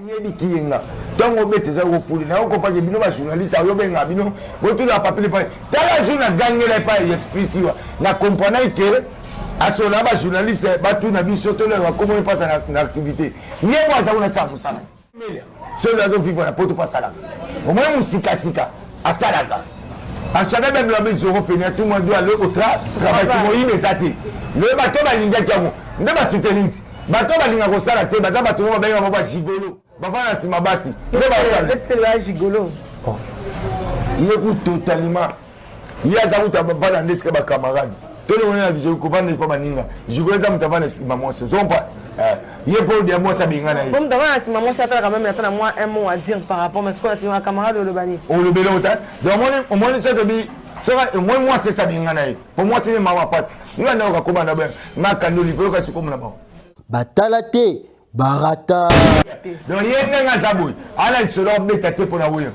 yebi kiyenga tango beteza ko fuli na ko pa bino ba journaliste ayo benga bino botu na papier pa tala journal gangela pa esprit na comprendre que asola ba journaliste batu na biso to le wa comment passe na activité yebo za una sa musala melia so la zo vivre na poto pas sala au moins musika sika asalaka à chaque même la maison finir tout le monde doit aller au travail tout le monde ezati le bateau balinga kiamo nde ba soutenir bateau balinga ko sala te baza bateau ba benga ba gigolo ba fana sima basi nde ba sala c'est le gigolo il est totalement il y a ça où tu vas dans des camarades tout le monde a vu que vendre pas baninga gigolo ça mutavana sima moi ce sont pas il est pour dire moi ça binga na comme d'avant sima moi ça quand même attends moi un mot à dire par rapport mais ce qu'on a sima camarade le bani on le bélo autant donc moi ça te dit moi c'est ça binga na pour moi c'est maman passe il va na ko na ben ma kando livre ka siko mona ba batalate barata donc yenga zaboui ala solo beta te pour na wuya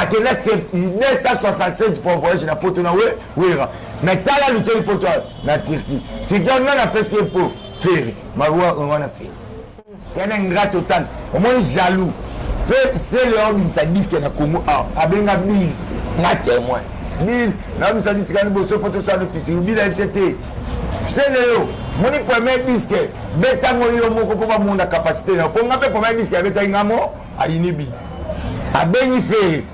akela c'est 967 fois voyage na poto na wera mais tala lutel poto na Turquie on a apprécié pour faire ma voix on a fait c'est un ingrat total au moins jaloux fait c'est l'homme ça dit que na Congo a benga 1000 na témoin 1000 na ça dit que na bosso photo ça no fiti bila MCT c'est le mon premier disque beta moyo moko ko ba monda capacité na pour ngape premier disque beta ngamo a inibi a beni fait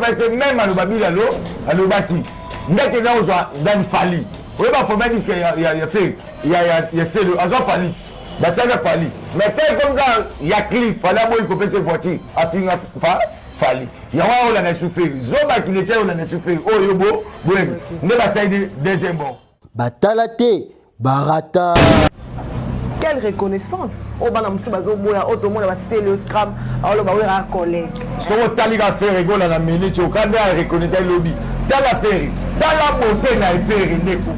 passer même à l'obabila lo à l'obaki ndete na ozwa dan fali oui ba premier disque ya fait il y a c'est le azo fali ba ça na fali mais tel comme ça il y a clip fallait moi il couper ses voitures a finir fali ya wa on a souffert zoba qui était on a souffert oh yobo boeng ne ba ça deuxième bon batalate barata quelle reconnaissance au bana musu bazo boya auto mona ba c'est le scram alors ba wera collègue so tali ga faire rigola na minute au kanda reconnaître lobby tala faire tala beauté na faire ndeko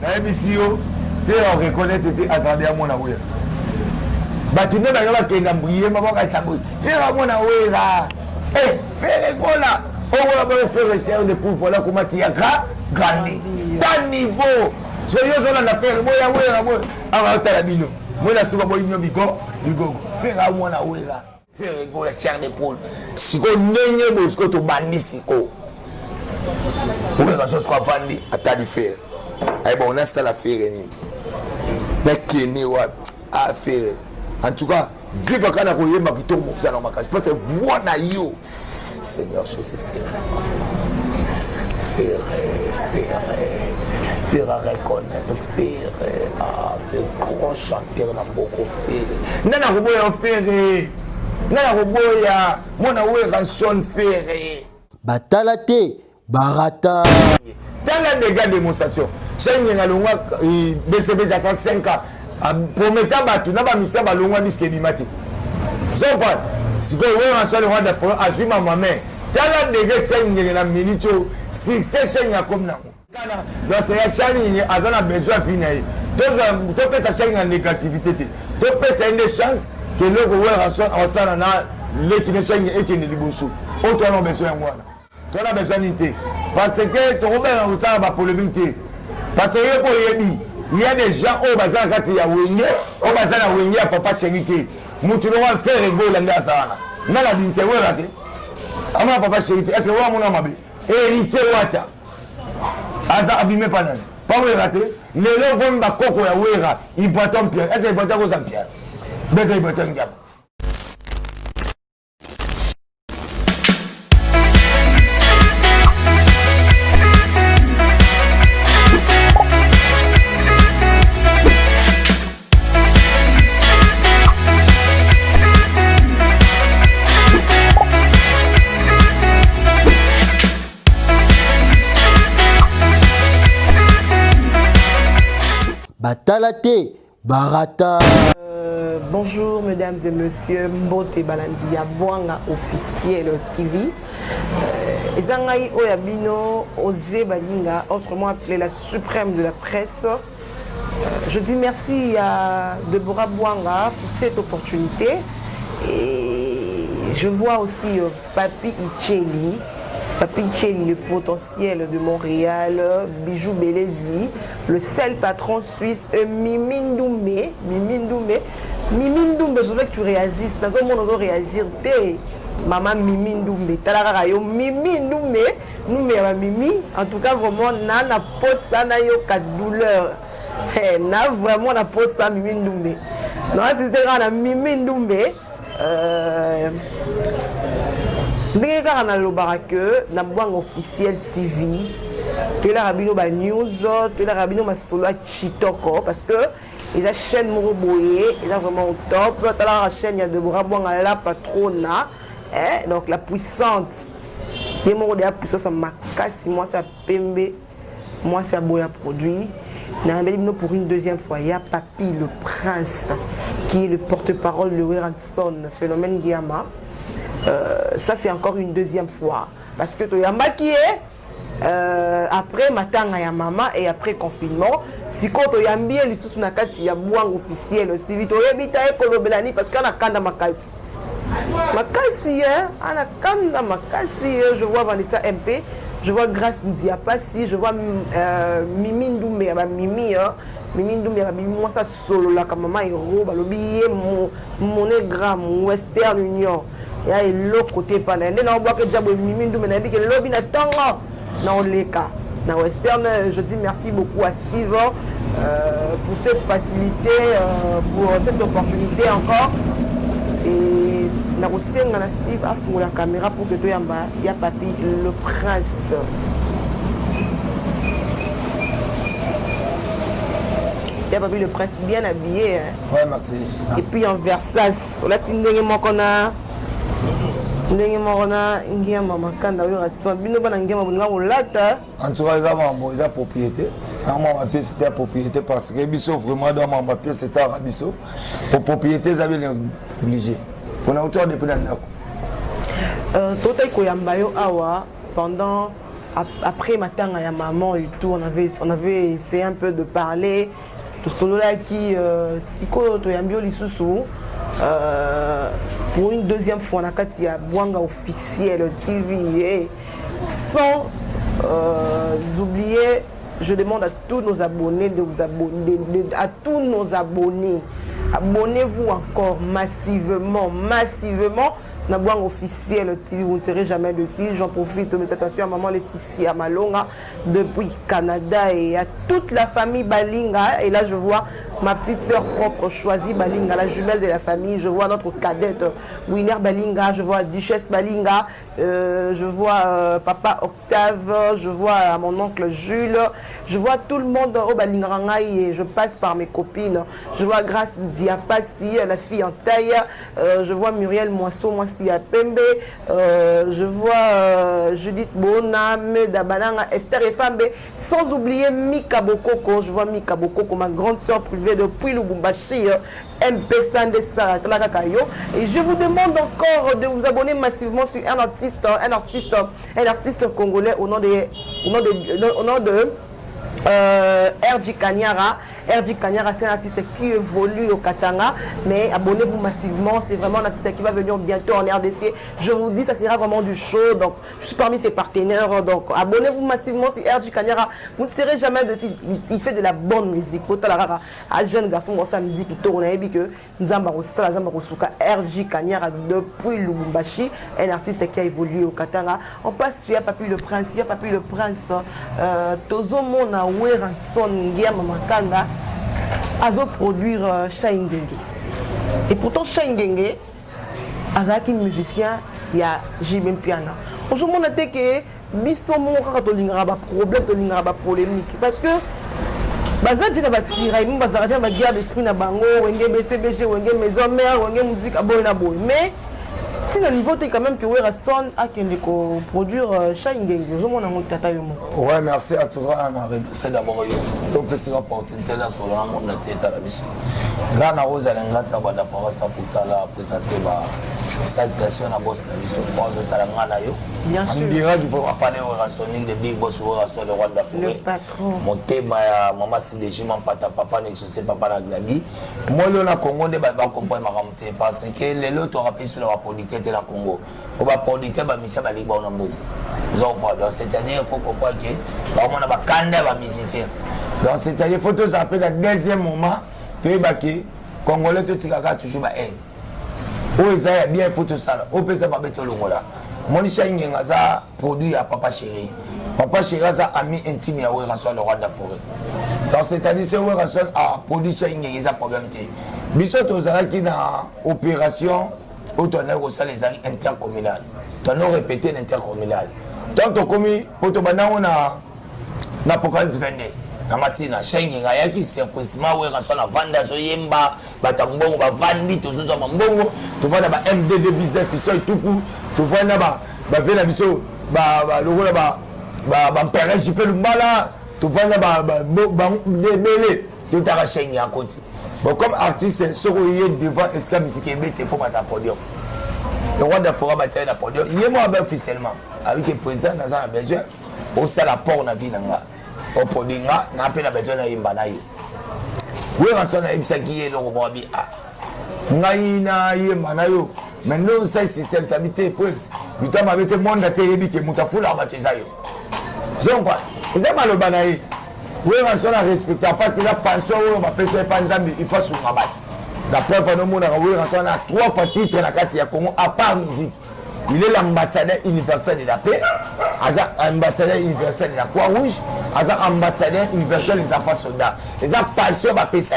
na ebisio faire reconnaître était azandi à mona wera batu ne ba ga kenda mbuye mabaka tsaboy faire mona wera faire rigola on va faire cher de pour voilà comment tu as grandi ta niveau so yo zo na faire boya wera mo ava tala bino mo na suba boy bigo faire mona wera faire rigola cher de pour siko nenye bo siko to bandi siko on va so ko vandi atadi faire ay bon on a ça la faire ni la kene wa a faire en tout cas vive kana ko yemba kitomo ça na makasi parce que voix na yo Seigneur je sais faire reconnaître faire grand chanteur na mboko faire nana roboya faire nana roboya mona wera son faire batalate barata tala dégâts démonstration chenye ngalongwa BCB za 105 ans promettant batu na ba misa ba longwa disque bimati zopa siko wera son roi de France azuma maman tala dégâts chenye na minito succès chenye comme na kana donc c'est chenye azana besoin finalement to pesa chenye na négativité to pesa une chance que le wera son osana na l'équipe chenye ekene liboso auto na besoin ngwana tu as besoin d'unité parce que tu as besoin de polémique parce que il y a des gens au bazar quand il y a wenge au bazar na wenge papa chénité mutu no va faire rigolo nda sana na la bimse wera te ama papa chénité est-ce que wa mona mabe hérité wata aza abime panane pas wera te le vont ba koko ya wera il bâton pierre est-ce que bâton ko sa pierre bête il bâton ngam. batalate barata bonjour mesdames et messieurs Mbote Balandia Bwanga officiel TV ezangai oyabino Osé Balinga autrement appelé la suprême de la presse. Je dis merci à Deborah Bwanga pour cette opportunité et je vois aussi Papi Icheli, le potentiel de Montréal, Bijou Belezi, le seul patron suisse, Mimi Ndoumé, Mimi Ndoumbe, je veux que tu réagisses. Dans un monde, on doit réagir. Maman Mimi Ndoumbe. Talara yo Mimi Ndoumbe. Nous, mais Mimi. En tout cas, vraiment, na pose ça, na yo ka douleur. Na vraiment, na pose ça, Mimi Ndoumbe. Non, c'est ça, na Mimi Ndoumbe. Ndenge kaka na lobaka que na bwang officiel TV toyela rabino ba news toyela rabino masolo ya chitoko parce que eza chaîne moko boye eza vraiment au top tala la chaîne ya Deborah Bwanga la patrona donc la puissance ye moko de la puissance makasi moi ça pembe moi ça boya produit na rabino bino pour une deuxième fois il y a Papi le Prince qui est le porte-parole de Weranson Phénomène Guiama. Ça c'est encore une deuxième fois parce que tu as maquillé après matanga ya maman et après confinement si quand tu as mis les sous na kati ya bwang officiel aussi vite tu habita ekolobelani parce qu'on a kanda makasi ana kanda makasi je vois Vanessa MP je vois Grace Ndiapasi je vois Mimi Ndoumbe ya Mimi Mimi Ndoumbe ya Mimi moi ça solo la ka maman héros balobi monogramme Western Union ya l'autre côté pendant na bois que diabo Mimi Ndoumbe na dit que lobby na tongo na oleka na Western. Je dis merci beaucoup à Steve pour cette facilité pour cette opportunité encore et na osenga na Steve a fou la caméra pour que toi yamba ya Papi le Prince. Il y a Papi le Prince bien habillé hein. Ouais merci. Et puis en Versace on a tindé mon kona ndenge morona ngia mama kanda yo ratson bino bana ngia mabunga olata en tout cas ils ont propriété ma pièce c'était propriété parce que biso vraiment dans ma pièce c'était à biso pour propriété ils avaient obligé pour na hauteur depuis ndako totai koyamba yo awa pendant après matanga ya maman et tout on avait essayé un peu de parler de solo là qui siko toyambio lisusu pour une deuxième fois, on a Bwanga officiel TV. Sans oublier, je demande à tous nos abonnés de vous abonner, à tous nos abonnés. Abonnez-vous encore massivement. Na Bwanga officiel TV, vous ne serez jamais dessus. J'en profite de cette occasion à maman Laetitia Malonga depuis Canada et à toute la famille Balinga. Et là, je vois ma petite soeur propre choisie Balinga, la jumelle de la famille. Je vois notre cadette Winner Balinga, je vois Duchesse Balinga, je vois papa Octave, je vois mon oncle Jules, je vois tout le monde au Balinga et je passe par mes copines. Je vois Grace Diapasi, la fille en taille, je vois Muriel Moisseau, à Pembe, je vois Judith Bona, Meda Bananga, Esther et Fambe, sans oublier Mika Bokoko, je vois Mika Bokoko, ma grande soeur privée depuis Lubumbashi, MP Sandesa, et je vous demande encore de vous abonner massivement sur un artiste congolais au nom de RJ Kanyara. RJ Kanyara, c'est un artiste qui évolue au Katanga, mais abonnez-vous massivement, c'est vraiment un artiste qui va venir bientôt en RDC. Je vous dis, ça sera vraiment du show, donc je suis parmi ses partenaires, donc abonnez-vous massivement sur RJ Kanyara, vous ne serez jamais de... Il fait de la bonne musique, un jeune garçon dans sa musique, il tourne, et puis que RJ Kanyara depuis Lubumbashi, un artiste qui a évolué au Katanga. On passe sur Papi le Prince, Tozo Mona Weranson Ngia Mamakanga azo produire Shaingenge. Et pourtant Shaingenge azaki musicien ya Jibem Piana. Aujourd'hui on a dit que biso mo kaka to lingara ba problème to lingara ba polémique parce que bazadi na batira imba bazadi ba guerre d'esprit na bango wenge BCBG wenge maison mère wenge musique aboy na boy mais si le niveau est quand même que Weranson a qu'un produire Shaingenge. Aujourd'hui on a tata yomo. Ouais merci à toi on a remercié d'abord yo donc c'est l'opportunité là sur le monde de cette émission là na oza lengata ba da para sa putala présenter ba citation na boss na biso pour talanga na yo bien sûr on dira qu'il faut parler Weranson de big boss Weranson le roi de la forêt le patron mon thème ya maman CDG mon papa n'exauce papa la gladi moi le na Congo de ba comprendre ma ramte parce que les autres rappellent sur la politique de la Congo on va politique ba misa ba liba on mbo c'est-à-dire il faut comprendre que on a ba kanda ba musicien donc c'est-à-dire faut tous appeler le deuxième moment que Congolais te tiraka toujours ba haine. O Isaïa bien photo ça. O peut ça pas beto longola. Monisha Ngenga za produit à Papa Chéri. Papa Chéri za ami intime ya Wera Son le roi de la forêt. Donc c'est-à-dire c'est Wera Son a produit Ngenga za problème té. Biso to zala ki na opération au tonnerre au salle les intercommunales. Tonnerre répété l'intercommunal. Tant to commis poto bana on a na Apocalypse 22. Na masina Ngenga yaki circoncisement Wera Son la vanda so yemba batambongo ba vandi to zo mbongo to vanda ba MDD business so tuku to vanda ba vena biso ba lokola ba mpere jipe lumbala to vanda ba bele to tara Ngenga koti. Bon comme artiste soko yé devant esca musique ebete faut battre podium. Le roi de la forêt battre na podium. Yé moi ben officiellement avec le président dans a besoin au sala port na vie nanga. Au podinga na pe na besoin na yimba na yo. Wera Son na ibisa ki yé lo ko bi a. Ngai na yimba na yo. Maintenant ça système t'habiter prince. Buta ma bete monde te yebi ke mutafula ba teza yo. Zon quoi. Vous avez mal au banaï. Wera Son a respecté parce que la pension on va payer pas nzambi il faut sur rabat. La preuve no mona Wera Son a 3 fois titre na kati ya Congo à part musique. Il est l'ambassadeur universel de la paix, ambassadeur universel de la Croix-Rouge, ambassadeur universel des enfants soldats. Les passion va payer ça.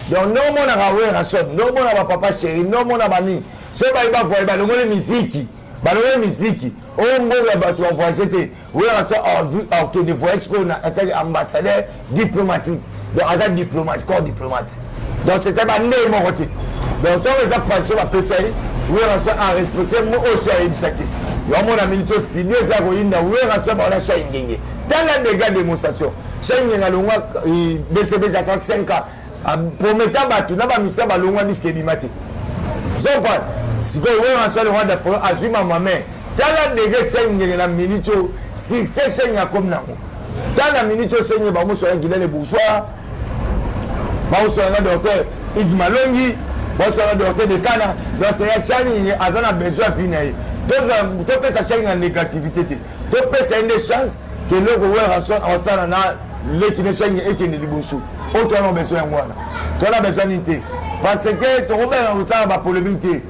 Donc non mon a Wera Son, non mon a Papa Chéri, non mon a mami. Ce va voir ba le musique. Ba le musique. On va ba to voyager. Wera Son a vu que des voyages qu'on a été ambassadeur diplomatique. Donc azan diplomate, corps diplomate. Donc c'était pas né mon côté. Donc tant les passion va payer ça. Wera Son a respecté moi au cher Ibsaki. Yo mon ami to style ça ko yinda Wera Son ba la Ngenga. Dans la dégâts démonstration. Ngenga longa BCB ça 5 ans. Promettant batu na ba misa ba longa disque bimate. Zompa. Siko Wera Son le roi de la forêt azuma maman. Dans la dégâts Ngenga na minito succès Ngenga comme nango. Dans la minito Ngenga ba mo so ngila le bourgeois. Ba mo so nga docteur Igmalongi. Bonsoir docteur de Kana, donc c'est Chani azana besoin finir. Donc tu peux ça changer en négativité. Tu peux ça une chance que le Wera Son en sana na le qui ne change et qui ne libosu. Autre on a besoin moi. Tu as besoin d'ité. Parce que tu Robert on ça va polémique.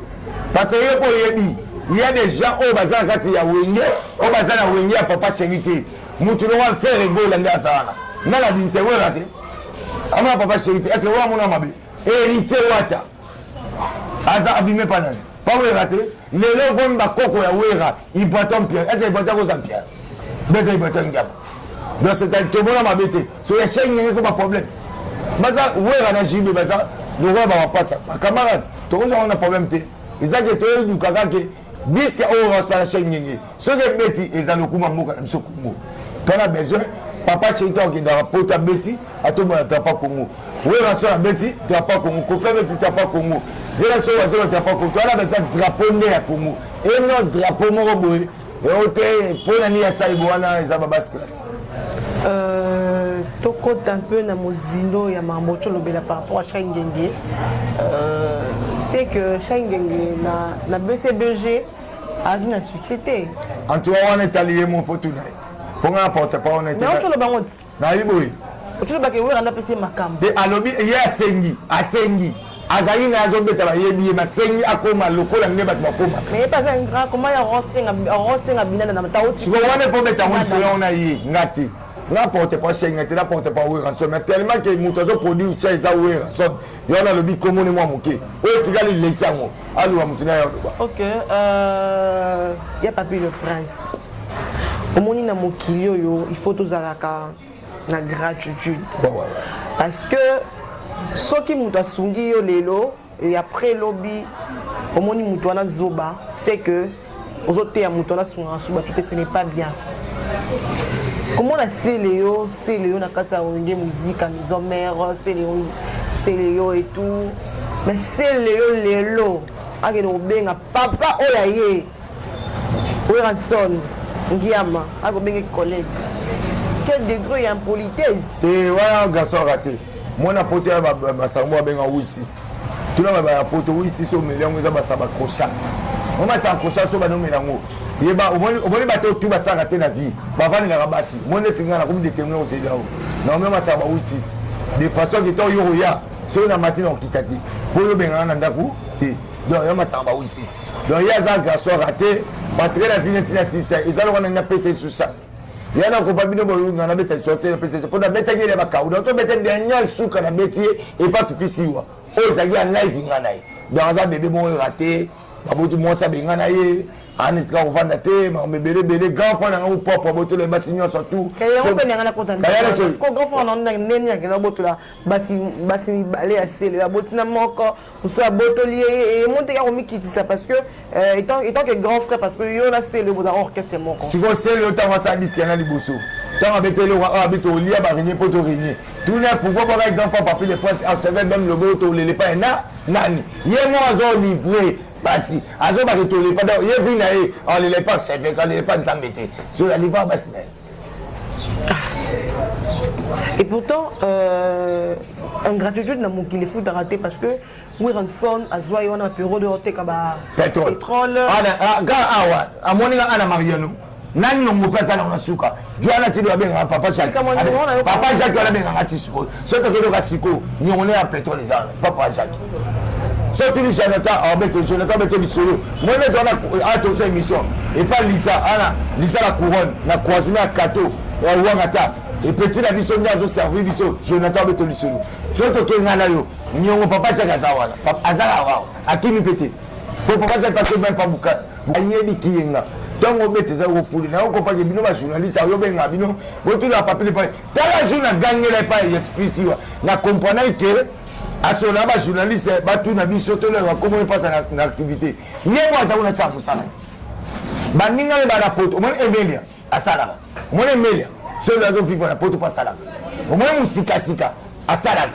Parce que pour yebi, il y a des gens au bazar quand il y a wenge, au bazar na wenge papa Chéri. Mutu no va faire rigolo là sana. Na la dim c'est Wera te. Ama papa Chéri, est-ce que wa mon amabe? Hérité wata. Aza abimé pas nan. Pas Wera te. Les gens vont ba koko ya Wera, ils boitent pierre. Est-ce qu'ils boitent ko pierre? Beza ils boitent ngam. Donc c'est un tout bon ma bête. So ya Ngenga ko pas problème. Baza Wera na jibe baza, le roi va pas ça. Camarade, to on a problème te. Ils a que to du kaka ke disque au rasa Ngenga. Ce que beti ezalo kuma mboka na Congo. Tu as besoin Papa Chéri qui dans pota beti à tout monde pas Congo. Wera Son beti tu pas Congo. Ko fait beti tu pas Congo. Wera Son tu pas Congo. Tu as besoin drapeau né à Congo. Et non drapeau moko boy. Et oté pour la nia saibwana ezaba basse classe. Tokot un peu na mozino ya mambocho lobela par rapport à Ngenga. C'est que Ngenga na BCBG a une succès. En tout cas on est allié mon photo là. Pour un porte-parole on est. Non tu le bangot. Na yiboy. Tu le ba ke Wera na pesi makam. De alobi ya asengi. Azali na azobeta ba yebi ma sengi akoma lokola ne bat makoma. Mais pas un grand comment ya rostenga binana na matawo. Tu vois on faut mettre en sur on a yi ngati. N'importe pas Ngenga, n'importe pas Wera Son mais tellement que mutozo produit chez za Wera Son. Yo na lobi komo ne moi moke. O tigali lesango. Alu wa mutuna ya. OK, y a Papi le Prince. Omoni na mokili oyo il faut tozalaka na gratitude. Parce que soki mutu asungi yo lelo et après lobby omoni mutu wana zoba c'est que ozoteya mutu wana sunga suba tout ce n'est pas bien. Comment la Céléo na kata wenge musique à maison mère Céléo et tout mais Céléo lelo akeno benga papa oyaye Wera Son Ngiama akobenga collègue. Quel degré d'impolitesse. Et voilà garçon raté. Moi na pote ba sango benga 86. Tu na ba pote 86 au million za ba saba crochat. On ma sa crochat so ba no melango. Yeba oboni bato tu ba sa raté na vie. Ba vani na rabasi. Moi netinga na comme déterminer au CDAO. Non même ma sa ba 86. De façon que to yo ya so na matin on kitati pour yo benga na ndaku te donc yo masamba oui 6 donc il y a ça garçon raté parce que la finesse la 6 ils allons on a PC sous ça il y a ko babino bo nga na beta so c'est PC pour na beta ngile ba ka donc to beta dernier suka na betier et pas fifisiwa o ça en live nga naï dans ça bébé bon raté babotu mo ça benga na ye anis ka kovanda te mais bele grand frère na papa boto le basignon surtout on peut n'anga content ko grand frère na nenya ke na boto la basi balé assez le botina moko so boto lié et monter ka komi kitisa parce que étant que grand frère parce que yo là c'est le boto orchestre moko si ko c'est le temps ça disque na liboso tant abete le abete au lia ba rigné poto rigné tout là pourquoi pas grand frère papi les points archevêque même le boto le pas na nani yé moi zo livré basi azo ba retole pas donc il vient et on les pas chef quand les pas s'embêter sur la livre basi. Et pourtant ingratitude na mokili foot raté parce que Wilson azwa yona période de hote kaba pétrole ana ga awa amoni nga ana Mariano nani on pesa na suka Joana ti do benga papa Jacques papa Jacques wala benga ngati suko soto ke do kasiko ni on est à pétrole ça papa Jacques surtout les Jonathan Jonathan mettait du solo moi je dois à cette émission et pas Lisa la couronne la croisement à Kato et Wangata et petit la mission n'a servi biso Jonathan mettait du solo surtout que ngana yo ni on papa Jacques azawala papa azala akimi pété pour papa Jacques parce que même pas buka ayeli kiyenga donc on met ça au fou na on compare bino ba journaliste yo benga bino botu la papier pas tala journal gagner les pas esprit na comprendre que à ce là-bas journaliste batu na biso to le comment on passe na activité yé moi ça on a ça musala baninga le bana poto mon Emilia asala mon Emilia ce là zo vivre na poto pas sala au moins musika sika asala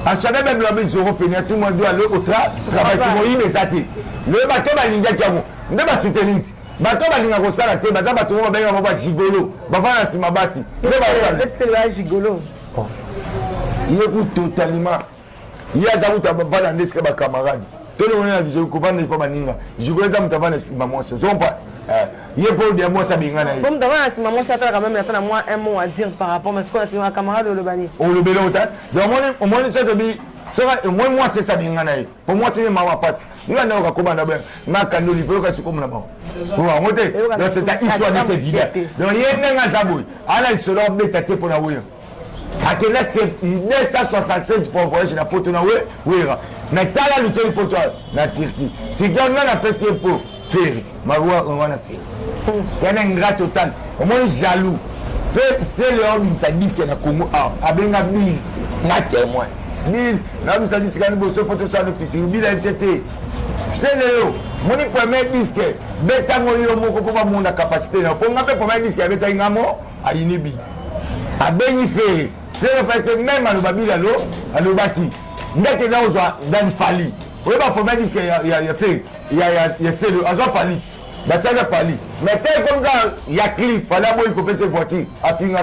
à chaque même la maison finir tout le monde doit aller au travail tout le monde ezati le bateau baninga kiamo nde ba soutenir bateau baninga ko sala te baza bateau ba benga ba gigolo ba fana sima basi nde ba sala c'est le gigolo il écoute totalement. Il y a ça où tu as pas d'esque ba camarade. Tout le monde a dit que vendre pas baninga. Je connais ça m'tava na maman c'est sont pas il est pour dire moi ça binga na. Comme d'avant na maman ça quand même attend moi un mot à dire par rapport à ce qu'on a sur un camarade de le bani. On le bélo autant. Donc au moins ça te dit moi c'est ça binga na. Pour moi c'est maman passe. Il y a na ko komanda ben ma kando livre ka siko mna ba. Pour monter dans cette histoire de ces vidéos. Donc il y a nga zaboui. Ala il se l'a bête pour na oui. Akela c'est 967 fois voyage na poto na wera na tala lutel poto na Turquie on a apprécié pour faire mawa on a fait c'est un ingrat total au moins jaloux fait c'est le homme ça dit que na Congo a benga 1000 na témoin 1000 na ça dit que nous so photo ça no fitir bi la c'était c'est le mon premier disque beta ngoyo moko ko ba monda capacité na pour ngape premier disque avec ngamo a inibi a bengi fait c'est passé même à l'obabila à l'obaki maintenant on soit dans fali on va pour dire qu'il y a fait il y a c'est le azo fali bah ça va fali mais tel comme ça il y a clip fallait moi il couper ses voitures à finir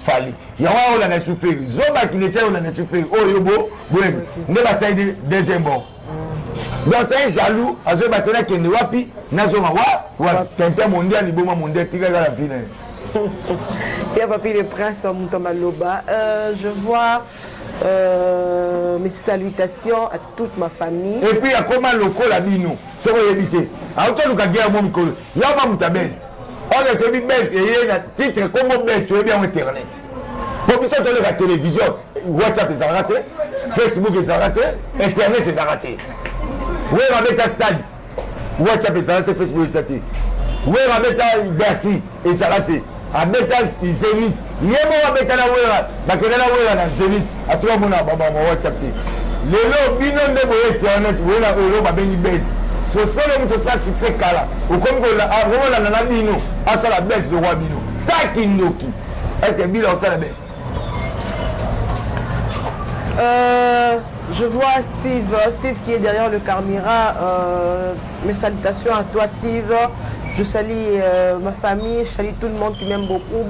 fali il y a on a souffert zoba qui était on a souffert oh yobo bon ne va ça deuxième bon donc c'est jaloux azo batena qui ne wapi nazo wa tente mondial ni boma mondial tiga la vie. Il y a Papi le Prince Moutomaloba. Je vois mes salutations à toute ma famille. Et puis il y a comment le col à Bino. C'est quoi éviter. Alors tu as le gars mon micro. Il y a pas ta baisse. On a été baisse et il y a un titre comme baisse. Tu es bien internet. Pour ça tu as la télévision, WhatsApp est raté, Facebook est raté, Internet est raté. Oui, avec ta stade. WhatsApp est raté, Facebook est raté. Oui, avec ta Bercy est raté. Abeta Zénith yebo abeta la wera bakela la wera na Zénith atiwa mona baba mo WhatsApp te lelo bino nde boye internet wena euro babengi base so sele muto sa succès kala ukomi ko la rola na bino asala base le roi bino takindoki est-ce que bino asala base je vois Steve qui est derrière le Carmira. Mes salutations à toi Steve. Je salue ma famille, je salue tout le monde qui m'aime beaucoup.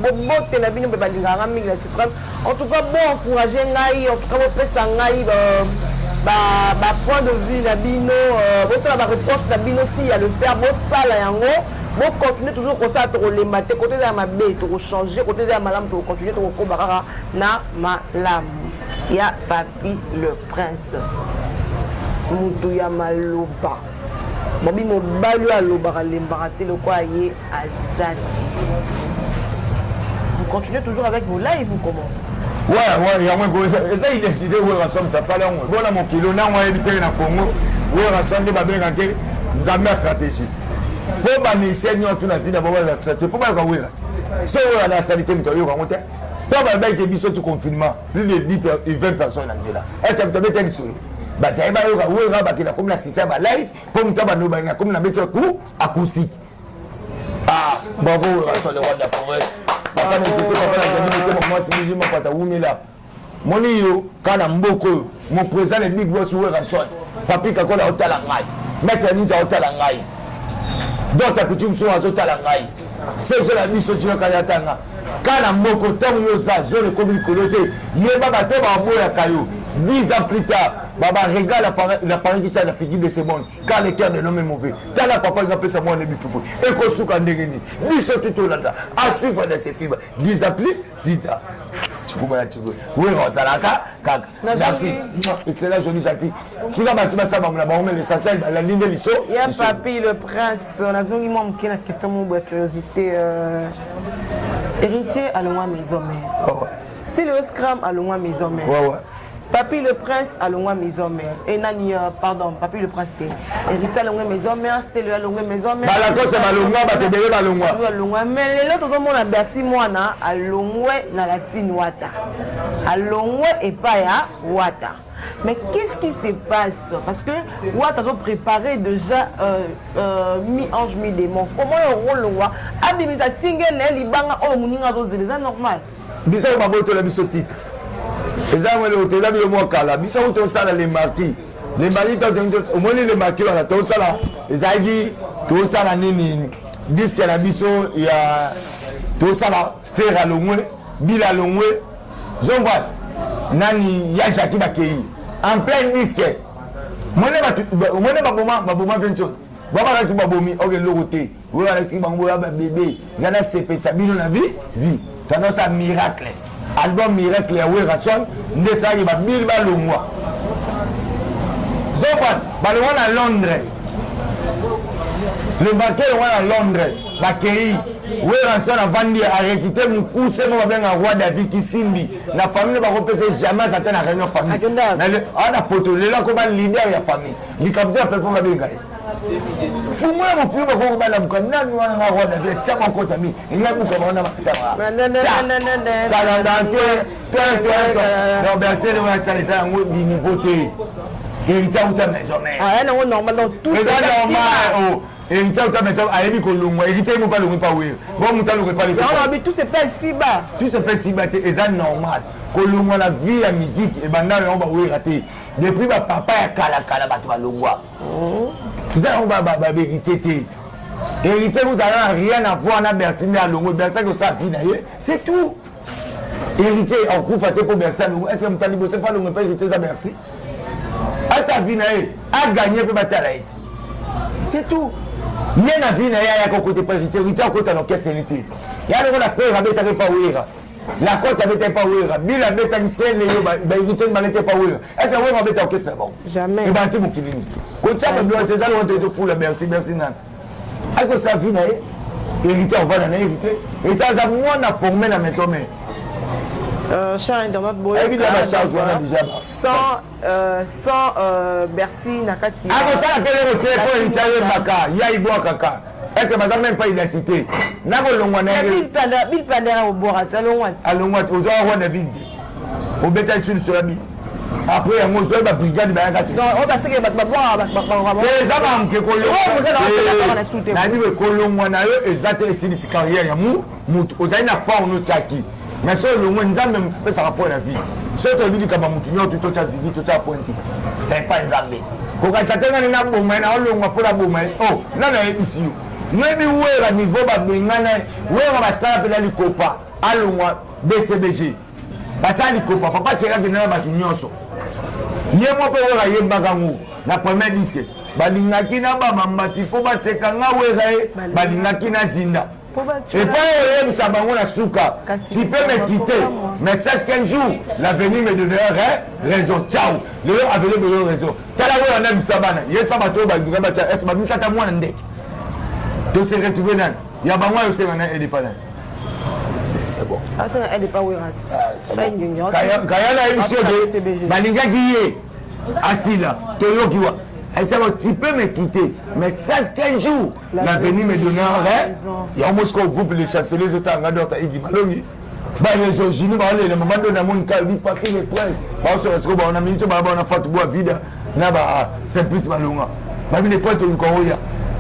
En tout cas, bon, encourager Ngaï, en tout cas, bon, ça Ngaï, point de vue, Nabino, bon, ça va reproche Nabino aussi à le faire, bon, ça, là, yango, bon, continuer toujours comme ça, pour les mater, côté de ma baie, pour changer, côté de ma lame, pour continuer, pour faire na ma lame. Il y a Papi le Prince. Moutouya Maloba. Bobi Mobalu Aloba Lembaraté le quoi y Azati. Vous continuez toujours avec vos lives ou comment? Ouais, il y a moins de ça, identité où on rassemble ta salon. Bon, à mon kilo, on a évité dans le Congo, où on rassemble des babés ranqués, nous avons la stratégie. Pour que les seigneurs, tout la vie d'abord, la stratégie, il faut pas qu'on regarde. Si on a la sanité, on va remonter. Toi, il y a eu tout confinement, plus de 10 et 20 personnes dans là. Est-ce que tu as été solo? Bah, ça va être comme la système à live, pour nous faire comme la méthode acoustique. Ah, bravo, sur le roi de la forêt. Papa, je sais pas, moi, si je m'en pas où là. Mon yo, quand Mboko, mon président est big boss ou Rasson. Papi, quand on a hôtel à Ngaï. Maître Ninja hôtel à Ngaï. D'autres petits sont à hôtel à Ngaï. C'est je la mise sur le Kayatanga. Quand Mboko, tant yo ça, zone commune coloté, yéba bateau à boya kayo. 10 ans plus tard, Baba regarde l'appareil qui tient la figure de ce monde. Quand le cœur de l'homme est mauvais. T'as la papa qui appelle ça moi, on est plus pour. Et qu'on souk en dégénie. 10 ans tout là. À suivre de ces fibres. 10 ans plus, 10 ans. Tu comprends, tu vois. Oui, on s'en a qu'à. Merci. Excellent, joli, gentil. Si là, tu vas savoir, on met l'essentiel, la ligne de l'issue. Il y a Papi le Prince. On a besoin de manquer la question de curiosité. Héritier à loin maison mère. Si le scram à loin maison mère. Ouais. Papi le Prince à loin maison mère. Et Nani, pardon, Papi le Prince, héritier à loin maison mère, c'est le à loin maison mère. La cause c'est Malongwa, bah t'es derrière Malongwa. Mais les autres, on a bercy moi, à Longwe, dans la latine Wata. À Longwe et pas à Wata. Mais qu'est-ce qui se passe? Parce que Wata a préparé déjà mi-ange, mi-démon. Comment on rôle Wata? Abimisa single, les banga, oh, mouninga, c'est normal. Bisa on va voter le biso titre. Et ça, on est là, le mois kala. Bisa on te sala les marquis. Les marquis, au moins les marquis, on a tout ça là. Et ça dit, tout ça là, nini. Disque à la biso, il y a tout ça là. Faire à l'ongwe, bil à l'ongwe. Zomba, nani, ya Jackie Bakei. En plein disque. Moi, je pas 20 choses. Baba kasi babomi ok loroté oui ala si bango ya bébé zana CP ça bino na vie tano ça miracle album miracle ya we Rasson ndesa yi ba bil ba longwa zopan ba le à Londres le banquier à Londres ba kei we Rasson a vendu a réquité mon coup c'est moi bien roi David qui simbi la famille ba repéser jamais ça na réunion famille on a poto le là comme leader ya famille li capitaine fait pour ba benga Fumwa mon film ko ba la mko nani wana na roda vile chama ko tami inga buka baona makitaba non ben c'est le ça ngo di nouveauté et ça uta maison mais ah non normal dans tout ça normal et ça uta maison a ebi ko longwa et ça mo pas longwa pa we bon muta longwa pa le non mais tout se passe si bas et ça normal ko longwa la vie la musique et banda on ba we raté depuis ba papa ya kala ba to ba longwa ça on va hériter. Hériter, vous n'avez rien à voir avec Bercy, mais à Longo, Bercy, ça c'est tout. Hériter, en coup, fâté pour Bercy, est-ce que vous avez dit que vous pas hériter ça Bercy? À sa vie, à gagner pour battre la Haïti. C'est tout. Il y a une vie, il y a un côté pour hériter, hériter en côté dans quelle sanité. Il y a un affaire avec ta répaouira. La cause n'était pas ouïra. Bill a bêta ni scène, hériter ne m'était pas ouïra. Est-ce que vous avez bêta en question bon? Jamais. Et bien, tu m'as dit. Quand tu as besoin de ça, on te fout la merci nan. Avec sa vie, hériter, on va dans hériter. Et ça, ça moi, on a formé la maison mère. Cher internet, sans Bercy, Nakati. Ah, ça, la pelle au téléphone, hériter, Maka, Yaïboua Kaka. Est-ce que ça n'a même pas d'identité? N'a pas le Bill Pandera au Borat, à Longwat. À Longwat, aux gens de ville. Au bétail sur la vie. Après, on a la brigade de la gâteau. Non, on va se faire les amants qui ont carrière. Aux années, n'a pas on tchaki. Mais sur le moins, même ça rapport la vie. Surtout lui, comme Moutinho, tout a vie, tout a pointé. Mais pas un zambé. Quand ça tient dans la bombe, on a pour la bombe. Oh, là, là, ici. Maybe we à niveau ba bengana we va sala pela likopa alongwa BCBG basa likopa papa cheka venana batu nyonso ye mo pe we ye bakangu na premier disque balingaki na ba mambati po ba sekanga we gae balingaki na zinda Et pas même ça bango la souka. Tu peux me quitter. Mais sache qu'un jour, l'avenir me donnera raison. Ciao. Le avenir me donnera raison. T'as la voix en même sabana. Il y a ça bateau, est-ce que ça t'a moins un deck. Tu sais retrouver là. Il y a bango aussi maintenant elle est pas là. C'est bon. Ah ça elle est pas ouérat. C'est bon. Quand il y a la émission de Baninga qui est assis là, Toyo qui voit. Elle dit, tu peux me quitter, mais sache qu'un jour, l'avenir me donnera raison. Il y a au moins qu'on groupe les chanceliers, les autres en d'autres, ils disent, les origines, les moments de la monde, les papiers, les princes, on a mis tout, on a fait tout, vide, simplice, malonga. Les points de l'Ukoya,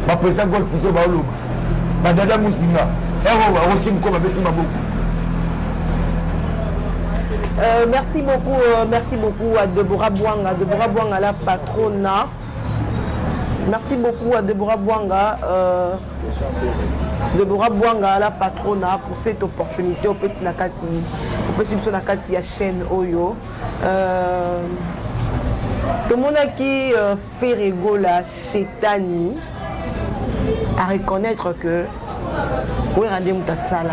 ma président Golf, ils sont balou, Madame Moussinga, et aussi comme un petit mabou. Merci beaucoup à Deborah Bouanga, la patronne. Merci beaucoup à Deborah Bouanga, la patronne, pour cette opportunité. On peut sur la chaîne Oyo. Tout le monde qui fait rigoler chez Tani à reconnaître que oui, rendez-vous ta salle.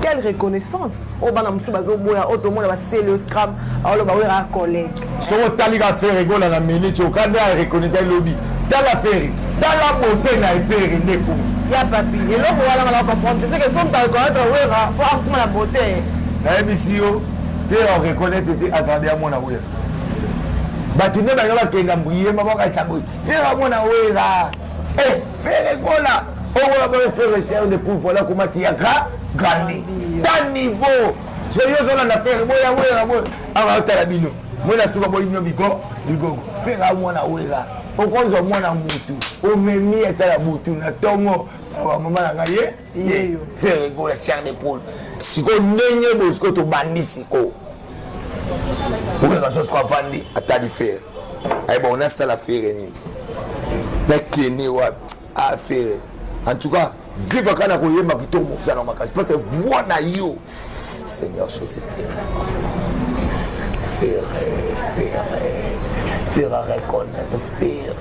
Quelle reconnaissance au banamsu bazo boya au tout le monde va c'est le scram alors ba wera collègue so tali ga faire rigola na minute au quand on reconnaît lobby dans la faire dans la beauté na faire ndeko ya papi et là voilà on comprendre c'est que son ta reconnaître wera faut avoir la beauté na MCO faire on reconnaître était azali à mon awera batune ba yoba kenga mbriye mama ka tsaboy faire à mon awera faire rigola on va faire recherche de pour voilà comment tiaka grandi d'un niveau je y a la faire boya wera ava talabino mona suka boy no bigo faire à moi na wera okonzo mwana mutu o memi etala mutu na tongo wa mama na ngaye faire go la chair d'épaule siko nenye bosko to bandi siko pour la chose quoi vandi atali faire ay bon on a ça la faire ni la kene wa a faire en tout cas vive kana ko yema kitombo sana makasi parce que voix na yo Seigneur je sais faire reconnaître faire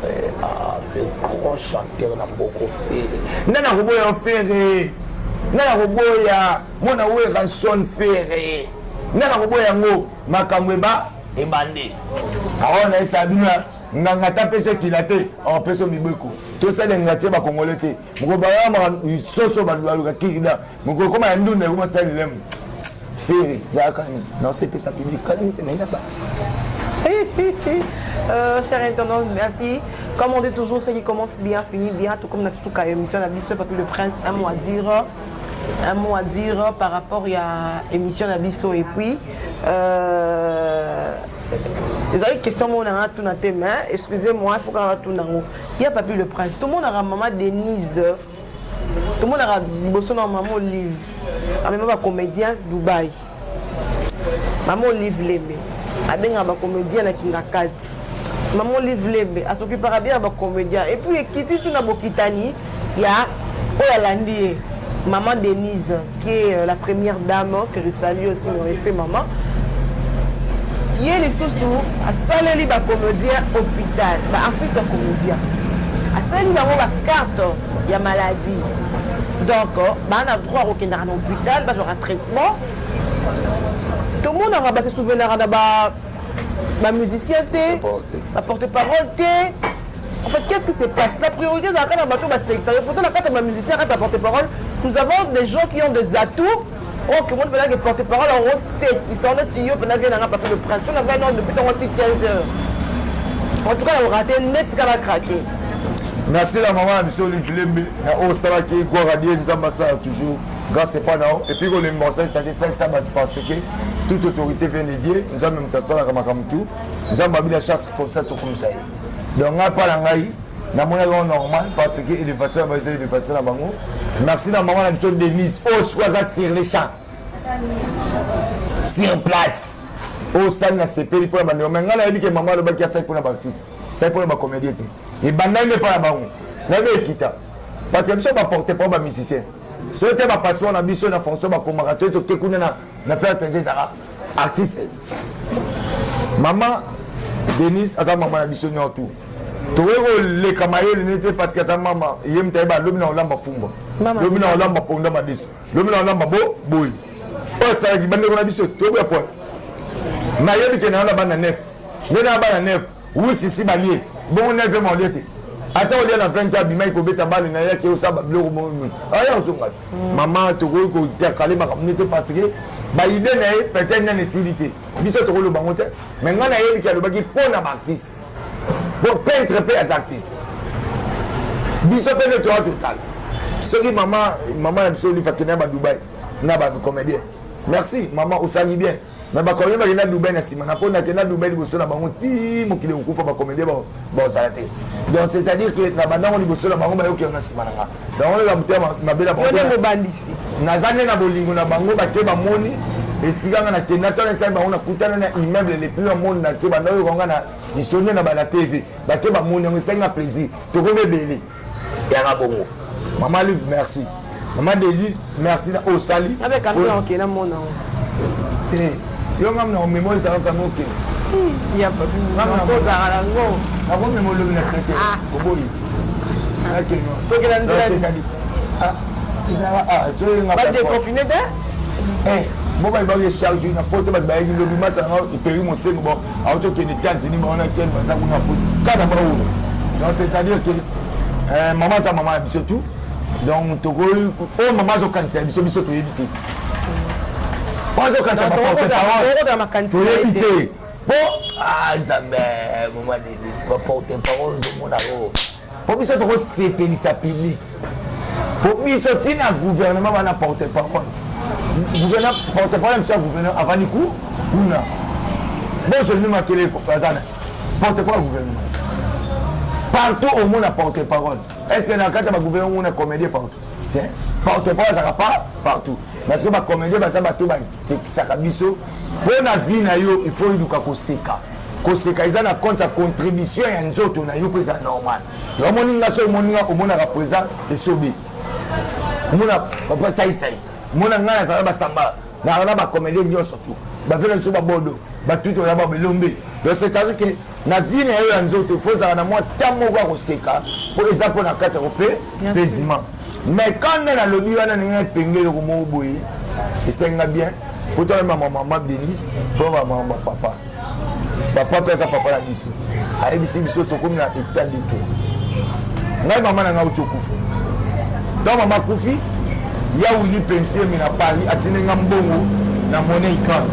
grand chanteur na mboko faire nana roboya faire nana roboya mona wera son faire nana roboya ngo makamweba ebande aona esa bina nganga tapese kilate en peso mibeko to ça ngati ba congolais te moko ba ma soso ba luka kida moko koma ndune koma salilem faire zakani non c'est pas ça public calamité n'est pas. Chers internautes, merci. Comme on dit toujours, ce qui commence bien finit bien, tout comme notre émission la Bisso Papi le Prince, un mot à dire par rapport à l'émission la Bisso et puis les autres questions on a tout dans tes mains, excusez-moi, il faut qu'on a tout dans haut. Il y a Papi le Prince, tout le monde a maman Denise, tout le monde a bossé dans maman Olive, maman comédien Dubaï, maman Olive Lébé. Abenga ba comédien na Kingakati. Maman Olive Lebe a s'occupera bien ba comédien et puis Kitty suna bokitani ya Oyalandi maman Denise qui est la première dame que je salue aussi mon respect maman. Yé les sousou a saleli ba comédien hôpital, ba artiste comédien. A saleli ba carte ya maladie. Donc ba na droit au kenda na hôpital, ba genre traitement. Tout le monde a se souvenir de ma musicien, ma porte-parole. En fait, qu'est-ce qui se passe? La priorité dans la carte de bateau, c'est extérieur. Pourtant, la carte de ma musicien, la porte-parole, nous avons des gens qui ont des atouts. Oh, que moi, je vais porte-parole en gros 7. Ils sont en notre fille, puis on vient dans le prince. On a 20 ans depuis 15 heures. En tout cas, on a raté net ce qu'elle a craqué. Merci la maman, monsieur Olivier Lembe. Oh, ça va qui est Guaradier, nous avons ça toujours. Grâce à Panao. Et puis, on a commencé, c'est-à-dire ça, parce que toute autorité vient de Dieu. Nous avons même ça, nous avons la chasse comme ça, tout comme ça. Donc, on n'a pas l'angaï. Nous avons normal parce que l'élévation est l'élévation à Bango. Merci la maman, la mission Denise. Oh, soit sur les champs. Sur place. Oh, ça n'a pas pour la maman. Mais on a dit que maman, le bac a ça pour la baptiste. Ça pour la comédie. Et Banane n'est pas la Bango. Nous avons quitté. Parce que je ne porte pas ma musicien. Si tu as un passeport, na mission, na fonction, na commérateur, tu as fait atteindre artiste. Maman, Denise, attends, maman, la mission, tout. les camarades n'étaient parce que sa maman, il y a l'homme dans l'amba fumba. L'homme dans l'amba ponda madis. L'homme dans l'amba boy. Oh, ça qui bande on a biso to be point. Na yebi ke na bana nef. Ne na bana nef. Wuti si balier. Bon nef mo lete. Ata o na 20 ans bimai ko beta bali na yake o saba bloko mo. Aya o songa. Maman to ko te kale ma communauté parce que ba idée na peut-être na nécessité. Biso to ko lo bangote. Mais ngana yebi ke lo baki pona artiste. Bon, peintre les artistes. Biso pe le total. Ce qui maman absolument fait que à Dubaï, na ba comédien. Merci maman, osali bien. Mais ba comédien ba na Dubaï na sima na pona que na Dubaï liboso na bango ti mo kile okufa ba comédien ba osalaté. Donc c'est-à-dire que na banda on liboso na bango ba yo ki na sima na nga. Donc on la mutema mabela ba. Yo mo bandisi. Na zane na bolingo na bango ba ke ba moni. Et si on a tenu on a coûté un immeuble les plus au monde na tiba na yo ngana isonné na ba la TV ba ke ba moni on senga plaisir to ko bebele ya na bongo maman livre merci maman Delis merci na osali avec un plan qui na mona eh yo ngam na mémoire ça ka moke il y a pas ko za rango na ko mémoire le na 5 ko boyi ok non to que la c'est dit ah ça so nga pas déconfiné eh bon bah il charge une porte bah il le bima ça il paye mon sen bon à auto que les États-Unis on a quel ça qu'on a pour cada mois donc c'est-à-dire que maman ça maman surtout donc to go oh maman zo kan ça biso to éviter pas zo kan ça porte-parole to éviter bon ah nzambe maman de pas porte-parole zo mon aro pour biso to go CPI ça public pour biso tina gouvernement va na porte-parole gouverneur porte-parole monsieur gouverneur avant du coup kuna bon je ne m'appelle pas porte-parole gouvernement partout au monde a porte-parole est-ce que dans quatre gouvernement on a comédien partout porte-parole ça va pas partout parce que ba comédien ba ça ba tout ba ça kabiso pour na vie na yo il faut iduka koseka ils na compte contribution ya nzoto na yo pesa normal yo moninga so moninga au monde représente et sobi mona papa sai mona ngana ça ba samba na ba comédien nyo surtout ba vele so ba bodo ba tuto ya ba belombe donc c'est-à-dire que na vie na yo nzoto faut ça na moi tamo kwa koseka pour exemple na kata kopé paisiment mais quand na lobi wana na pengele ko mo boye et c'est bien pour toi maman Denise faut maman papa pesa papa la biso a biso to comme na état de tout ngai maman na ngaucho kufu donc maman kufi ya wili penser mais na Paris atinenga mbongo na monnaie kan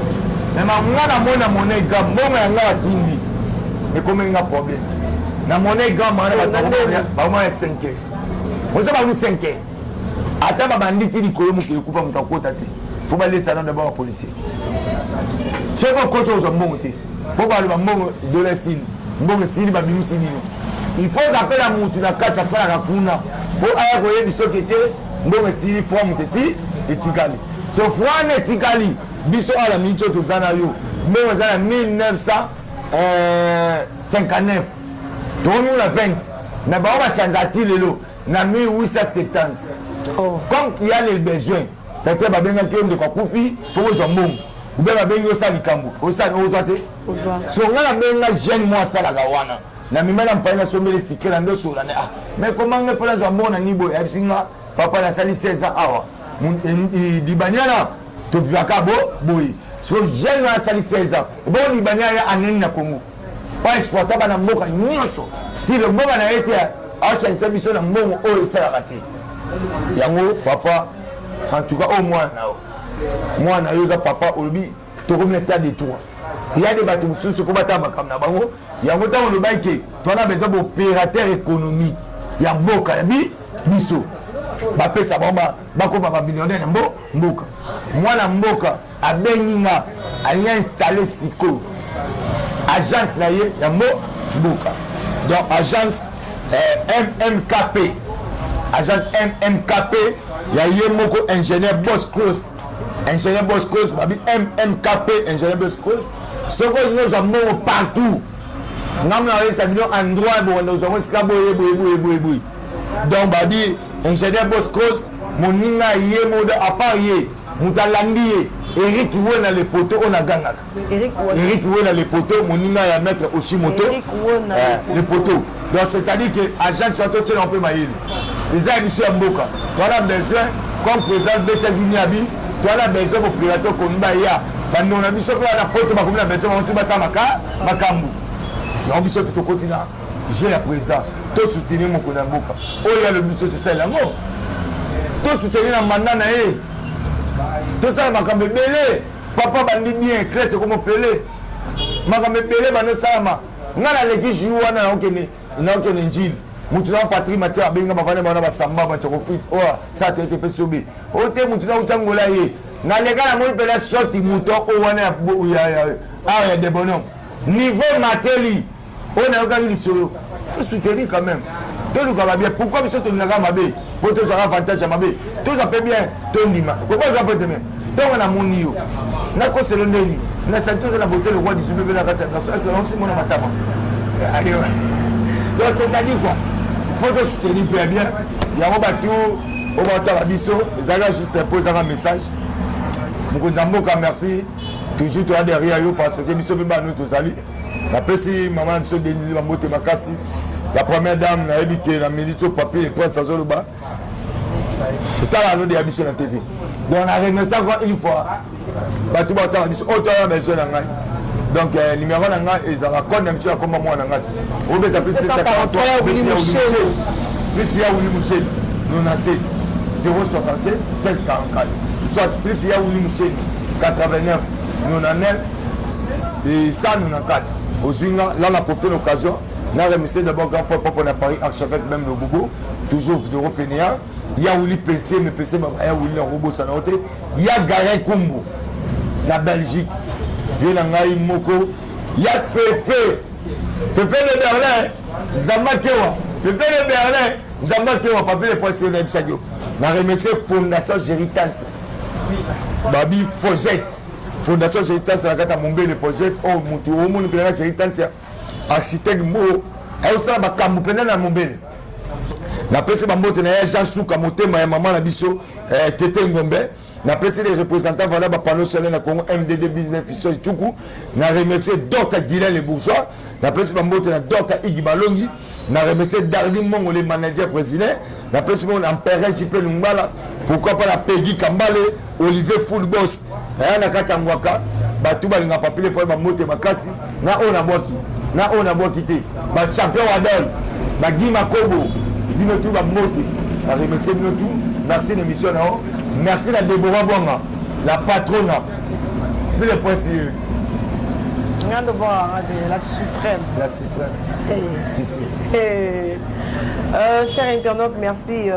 mais mangana mona monnaie kan mbongo ya ngala tindi mais comme nga problème na monnaie kan mana ba ma 5 on se ba nous 5 ata ba banditi likolo mu kufa mutakota te faut ba laisser là d'abord policier c'est pas coach aux mbongo te faut ba le mbongo de la sine mbongo sine ba bimu sine il faut appeler la mutu na kata sala kuna pour aya ko yebi sokete mbongo sili forme teti etikali so fwane etikali biso ala micho tozana yo mbongo zana 1959 tonu la 20 na ba ba change lelo na 1870 comme qu'il y a les besoins peut-être ba benga kende kwa kufi faut zo mbongo ou bien ba benga osali kambu osali ozate so ngala benga jeune moi sala gawana na mimela mpaina somele sikela ndo sola ah mais comment nga fala zo mbongo na nibo ebisinga papa na sali 16 ans awa libaniana to vivaka boy so jeune na sali 16 ans bon libaniana aneni na Congo pas exploiter bana mboka nyoso ti le mboka na été acha nsabiso na mbongo o esala kati yango papa en tout cas au moins moi na yoza papa obi to comme l'état de toi il y a des bâtiments sous faut batamba comme na bango yango ta on baike to na besoin d'opérateur économique ya mboka ya biso bapesa bomba bakoma ba millionnaire mboka mwana mboka abenginga alia installer siko agence na ye ya mboka donc agence MMKP ya ye moko ingénieur Boss Cross babi MMKP ingénieur Boss Cross soko nyoza moko partout ngamna resa bino endroit bo ndo zo sika boye donc babi ingénieur Boss Cross moninga ye modo à part ye mutalandi ye Eric Wona les poteaux on a gangaka. Eric Wona les poteaux moninga ya maître Oshimoto. Les poteaux. Donc c'est-à-dire que agent soit tout on peut maïl. Les amis à Mboka. Tu as besoin comme président Betel Guinéabi, tu as besoin pour plateau Konba ya. On a besoin que la pote ma comme la besoin on tout ça makambu. Donc biso tout continent. J'ai la président. Tout soutenir mon Konamboka. Oh il y a le but de ça là mort. Tout soutenir la mandat na e. Tout ça makambe belé. Papa bandi bien clair c'est comment faire les. Makambe belé bana sama. Ngana leki jouer na okene. Na okene njil. Mutuna patrie matière benga bavana bana basamba bachako fit. Oh ça te été pesobi. O te mutuna utangola ye. Na lega la mo pela sorti muto o wana ya de bonhomme. Niveau mateli. On a regardé solo. Tout soutenir quand même. Tout le va bien. Pourquoi nous sommes dans Mabé? Pour tous avoir avantage à Mabé. Tout ça peut bien. Tout Nima. Comment on va bien? Donc on a mon nio. Na ko c'est le neni. Na santos la beauté le roi du sud de la carte. C'est lancé mon matama. Allez. Donc c'est-à-dire quoi? Faut te soutenir bien. Il y a un bateau au bateau à Bisso. Zaga juste poser un message. Mukundamboka merci. Toujours toi derrière yo parce que Bisso Biba nous tous salut. Après si maman Bisso Denise Bambote Makasi. La première dame n'a éduqué la militaire papier les princes Azoloba. Tout à l'heure de Bisso na TV. Donc on a remercié encore une fois. Bateau bateau à Bisso autant besoin d'angai. Donc numéro d'angai et ça va connaître Bisso comme moi n'angati. Au fait après 743 Willy Mouchel 97 067 1644. Soit plus il y a Willy Mouchel 89 99 et 194. Aux Zwinga, là on a profité de l'occasion. Là remercié d'abord quand fois pour Paris archevêque même le Bobo, toujours Vidéo Fénéa. Il y a Willy PC, mais PC, il y a Willy Robot Sanoté. Il y a Garin Kumbo, la Belgique. Vienangaï Moko. Il y a Fefe de Berlin, Zamakewa. Fefe de Berlin, Zamakewa, papier les points sur le Sadio. La remercié Fondation Géritance. Babi Fogette. Fondation Géritance, la carte à Mombé, le Fogette. Oh, Moutou, au monde, le Géritance. Architecte Mo. Et aussi, la Kamou, pendant la Mombé. La PC Bambote, na Jean Souka, Motema, maman la Bisso, Tété Ngombe. Na PC les représentants voilà ba panneau solaire na Congo MDD business fisso et tout coup. Na remercier Dr Guilain les bourgeois. Na PC Bambote na Dr Iggy Balongi. Na remercier Darly Mongo les managers président. Na PC mon Empereur JP Lumbala. Pourquoi pas la Peggy Kambale, Olivier Fullboss. Na kata mwaka. Ba tout ba linga papier pour ba moté makasi. Na ona boki. Na ona boki te. Ba champion Wadol. Ba Guy Makobo. Bino tout ba moté. Na remercier bino tout. Merci l'émission là. Merci la Déborah Bonga, la patronne. Puis les points sur Rien de voir, la suprême. La suprême. Si, si. Chers internautes, merci.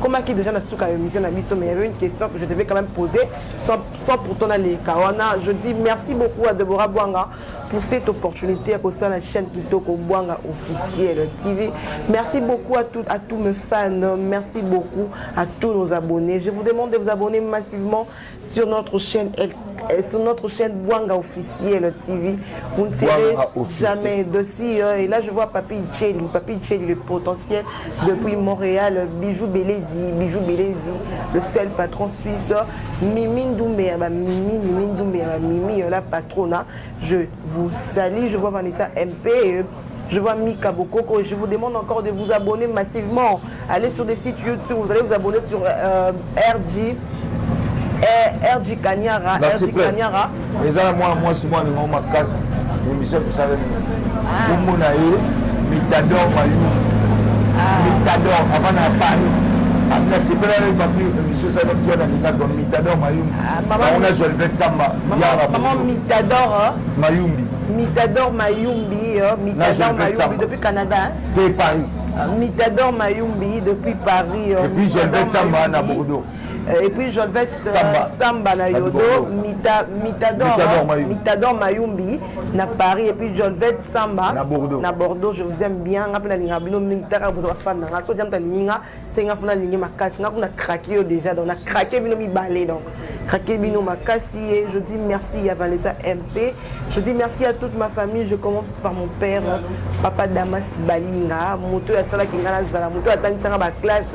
Comment qui déjà dans cette émission, mais il y avait une question que je devais quand même poser sans pourtant aller. Kawana, je dis merci beaucoup à Deborah Bouanga pour cette opportunité à cause de la chaîne Kitoko Bouanga officielle TV. Merci beaucoup à tous mes fans, merci beaucoup à tous nos abonnés. Je vous demande de vous abonner massivement sur notre chaîne Bouanga officielle TV. Vous ne serez jamais dessus. Et là, je vois Papi Tchéli, le potentiel depuis Montréal, Bijou Bélézi, le seul patron suisse, Mimi Ndoumbé, Mimi, la patronne. Je vous salue, je vois Vanessa MP, je vois Mika Bokoko et je vous demande encore de vous abonner massivement. Allez sur des sites YouTube, vous allez vous abonner sur RJ Kanyara. Mais ça, moi, souvent, je ma casse. L'émission, vous savez, Mitador Mayou. Mitador, avant de parler. C'est pas la émission, ça va faire dans Mitador Mayou. On a joué le 20 Samba. Maman Mitador Mayumbi. Mitador Mayumbi depuis Canada. De Paris. Mitador Mayumbi depuis Paris. Et puis je vais Samba à Bordeaux. Et puis je vais Samba na Yodo, Mitador Mayumbi na Paris et puis je vais Samba na Bordeaux. Je vous aime bien. Après la bino militaire vous fan na so jamta linga c'est nga funa lingi makasi na craqué déjà donc on a craqué bino mi balé donc craqué bino makasi et je dis merci à Vanessa MP. Je dis merci à toute ma famille. Je commence par mon père Papa Damas Balinga, moto ya sala kingana zala moto atangisa ba classe.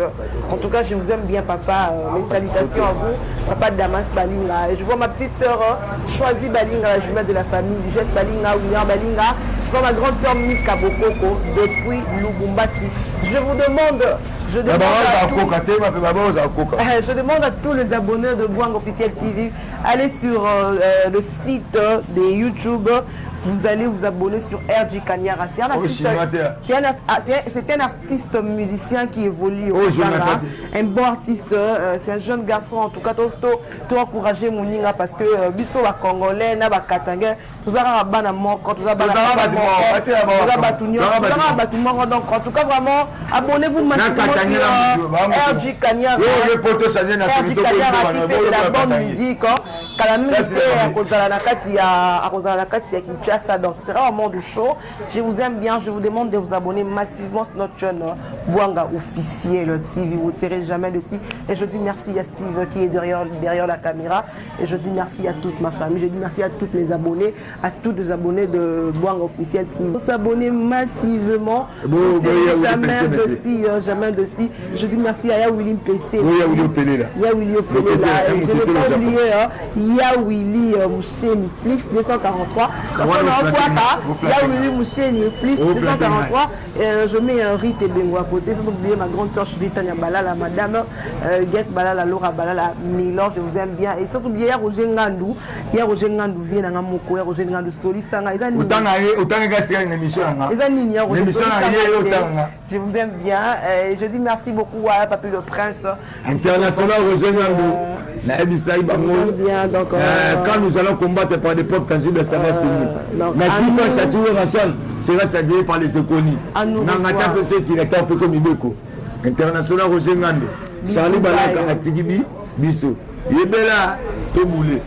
En tout cas, je vous aime bien papa. salutations à vous, Papa Damas Balinga. Et je vois ma petite sœur Choisie Balinga, la jumelle de la famille, Jess Balinga, William Balinga. Je vois ma grande sœur Mika Bokoko depuis Lubumbashi. Je vous demande, je demande à tous les abonnés de Bouanga Officiel TV, allez sur le site de YouTube. Vous allez vous abonner sur RJ Kanyara. C'est un artiste musicien qui évolue au Ghana. Un bon artiste, c'est un jeune garçon. En tout cas, tu encourager Mouninga parce que biso wa Congolais, na ba Katangais, tout ça va bana moko, tout ça va donc en tout cas vraiment abonnez-vous massivement sur RJ Kanyara. RJ Kanyara qui fait de la bonne musique. Ça, donc ce sera un moment de show. Je vous aime bien, je vous demande de vous abonner massivement sur notre chaîne Bouanga Officiel TV. Vous ne tirez jamais dessus. Et je dis merci à Steve qui est derrière la caméra. Et je dis merci à toute ma famille. Je dis merci à tous mes abonnés, à tous les abonnés de Bouanga Officiel TV. Vous s'abonner massivement. Jamais de si. Je dis merci à William PC. William Pelé là. William Pelé là. Et je ne vais pas oublier Willy Moucheni, plus 243. Willy Moucheni, plus 243. Je mets un riz et bengo à côté. Sans oublier ma grande soeur Tania Balala, madame Guette Balala, Laura Balala, Milor, je vous aime bien. Et sans oublier Roger Ngandou. Roger Ngandou vient dans Moko, Roger Ngandou Soli Sanga. Je vous aime bien. Je dis merci beaucoup à Papi le Prince. International Roger Ngandou. Quand nous allons combattre par des peuples tangibles, ça va signer. Mais tout fois, Château Rasson sera châtié par les économies. Nangata Peso qui est un Peso Mibeko. International Roger Ngandou. Charlie Balaka, Atigibi, Bisso. Yebela, Toboulé.